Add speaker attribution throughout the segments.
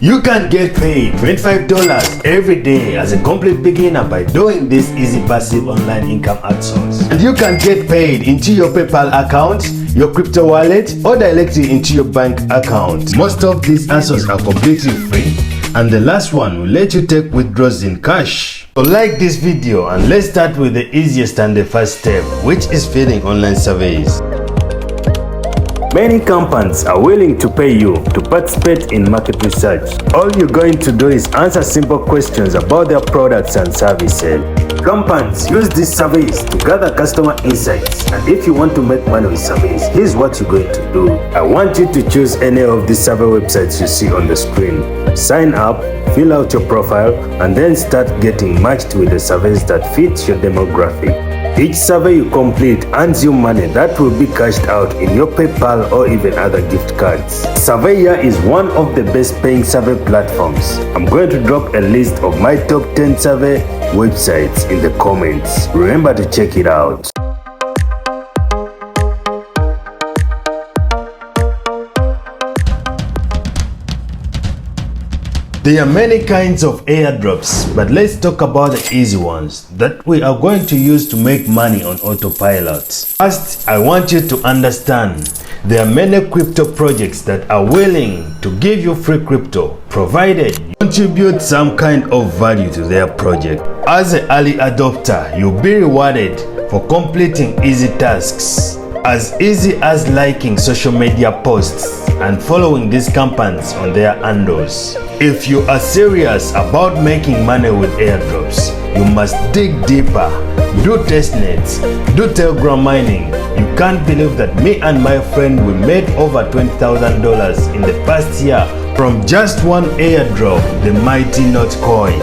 Speaker 1: You can get paid $25 every day as a complete beginner by doing this easy passive online income ad source. And you can get paid into your PayPal account, your crypto wallet, or directly into your bank account. Most of these ad sources are completely free, and the last one will let you take withdrawals in cash. So like this video and let's start with the easiest and the first step, which is filling online surveys. Many companies are willing to pay you to participate in market research. All you're going to do is answer simple questions about their products and services. Companies use these surveys to gather customer insights, and if you want to make money with surveys, here's what you're going to do. I want you to choose any of these survey websites you see on the screen. Sign up, fill out your profile, and then start getting matched with the surveys that fit your demographic. Each survey you complete earns you money that will be cashed out in your PayPal or even other gift cards. Surveyor is one of the best paying survey platforms. I'm going to drop a list of my top 10 survey websites in the comments. Remember to check it out. There are many kinds of airdrops, but let's talk about the easy ones that we are going to use to make money on autopilot. First, I want you to understand there are many crypto projects that are willing to give you free crypto provided you contribute some kind of value to their project. As an early adopter, you'll be rewarded for completing easy tasks, as easy as liking social media posts and following these companies on their handles. If you are serious about making money with airdrops, you must dig deeper, do testnets, do Telegram mining. You can't believe that me and my friend we made over $20,000 in the past year from just one airdrop, the mighty Notcoin.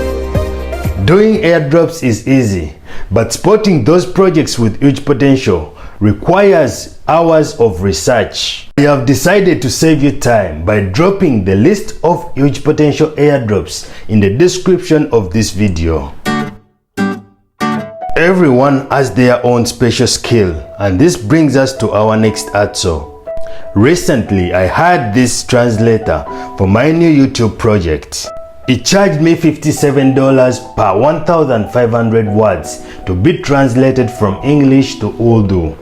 Speaker 1: Doing airdrops is easy, but spotting those projects with huge potential requires hours of research. I have decided to save you time by dropping the list of huge potential airdrops in the description of this video. Everyone has their own special skill, and this brings us to our next AdSo. Recently, I hired this translator for my new YouTube project. It charged me $57 per 1,500 words to be translated from English to Urdu.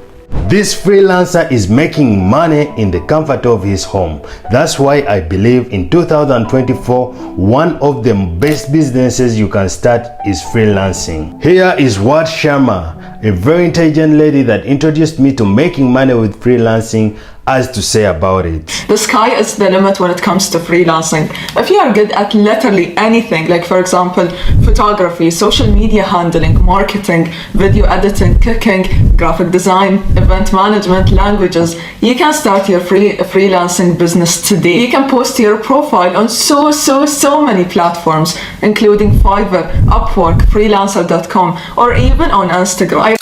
Speaker 1: This freelancer is making money in the comfort of his home. That's why I believe in 2024, one of the best businesses you can start is freelancing. Here is what Sharma, a very intelligent lady that introduced me to making money with freelancing, has to say about it.
Speaker 2: The sky is the limit when it comes to freelancing. If you are good at literally anything, like for example, photography, social media handling, marketing, video editing, cooking, graphic design, event management, languages, you can start your freelancing business today. You can post your profile on so many platforms, including Fiverr, Upwork, Freelancer.com, or even on Instagram.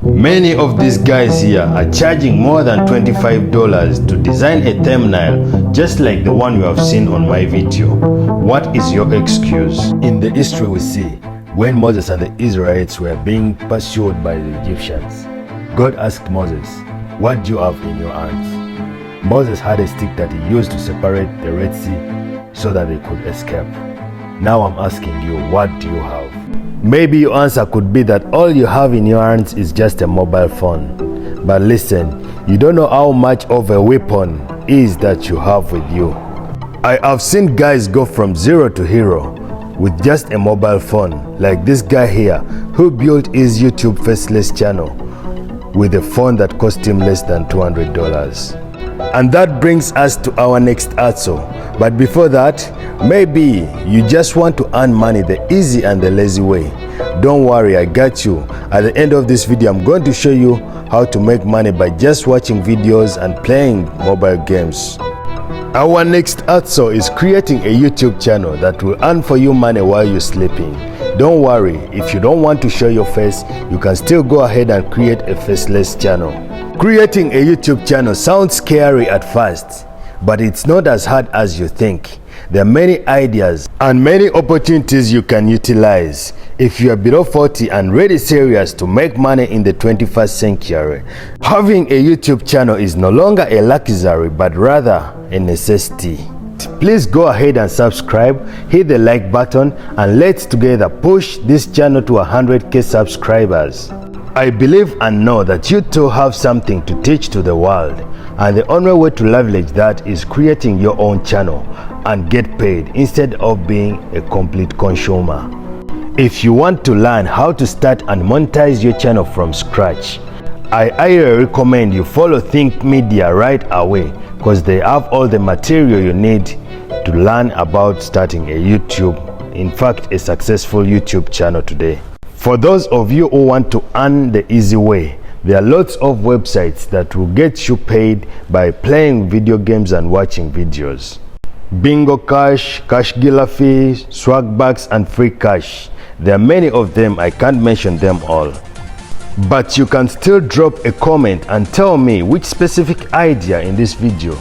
Speaker 1: Many of these guys here are charging more than $25 to design a thumbnail just like the one you have seen on my video. What is your excuse? In the history we see, when Moses and the Israelites were being pursued by the Egyptians, God asked Moses, "What do you have in your hands?" Moses had a stick that he used to separate the Red Sea so that they could escape. Now I'm asking you, what do you have? Maybe your answer could be that all you have in your hands is just a mobile phone. But listen, you don't know how much of a weapon is that you have with you. I have seen guys go from zero to hero with just a mobile phone, like this guy here who built his YouTube faceless channel with a phone that cost him less than $200. And that brings us to our next AdSo. But before that, maybe you just want to earn money the easy and the lazy way. Don't worry, I got you. At the end of this video, I'm going to show you how to make money by just watching videos and playing mobile games. Our next AdSo is creating a YouTube channel that will earn for you money while you're sleeping. Don't worry, if you don't want to show your face, you can still go ahead and create a faceless channel. Creating a YouTube channel sounds scary at first, but it's not as hard as you think. There are many ideas and many opportunities you can utilize. If you are below 40 and really serious to make money in the 21st century, having a YouTube channel is no longer a luxury but rather a necessity. Please go ahead and subscribe, hit the like button, and let's together push this channel to 100k subscribers. I believe and know that you too have something to teach to the world, and the only way to leverage that is creating your own channel and get paid instead of being a complete consumer. If you want to learn how to start and monetize your channel from scratch, I highly recommend you follow Think Media right away, because they have all the material you need to learn about starting a YouTube, in fact a successful YouTube channel today. For those of you who want to earn the easy way, there are lots of websites that will get you paid by playing video games and watching videos. Bingo Cash, Cash Gilafy, Swagbucks and Free Cash. There are many of them, I can't mention them all. But you can still drop a comment and tell me which specific idea in this video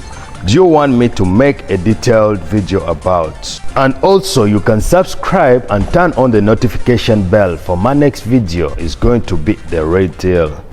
Speaker 1: do you want me to make a detailed video about. And also you can subscribe and turn on the notification bell for my next video is going to be the real deal.